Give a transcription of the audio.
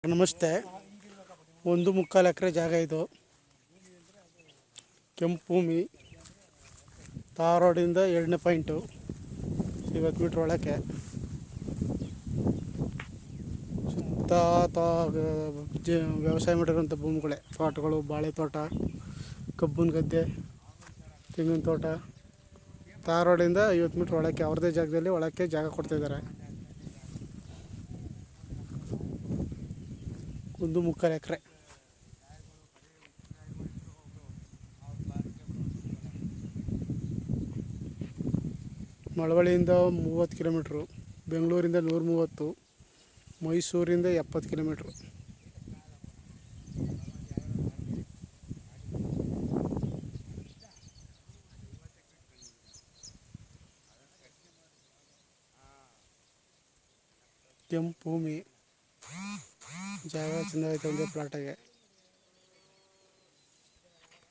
ನಮಸ್ತೆ. 1.25 ಎಕರೆ ಜಾಗ ಇದು. ಕೆಂಪು ಭೂಮಿ, ತಾರ್ ರೋಡಿಂದ 2ನೇ ಪಾಯಿಂಟು, 50 ಮೀಟ್ರ್ ಒಳಕ್ಕೆ. ಸುತ್ತ ವ್ಯವಸಾಯ ಮಾಡಿರೋಂಥ ಭೂಮಿಗಳೇ, ತೋಟಗಳು, ಬಾಳೆ ತೋಟ, ಕಬ್ಬಿನ ಗದ್ದೆ, ತೆಂಗಿನ ತೋಟ. ತಾರ್ ರೋಡಿಂದ 50 ಮೀಟ್ರ್ ಒಳಕ್ಕೆ ಅವ್ರದ್ದೇ ಜಾಗದಲ್ಲಿ ಒಳಕ್ಕೆ ಜಾಗ ಕೊಡ್ತಾಯಿದ್ದಾರೆ. 1.25 ಎಕರೆ. ಮಳವಳ್ಳಿಯಿಂದ 30 ಕಿಲೋಮೀಟ್ರು, ಬೆಂಗಳೂರಿಂದ 130, ಮೈಸೂರಿಂದ 70 ಕಿಲೋಮೀಟ್ರು. ಕೆಂಪು ಭೂಮಿ, ಜಾಗ ಚೆಂದಾಗೈತೆ, ಒಂದೇ ಪ್ಲಾಟಾಗೆ.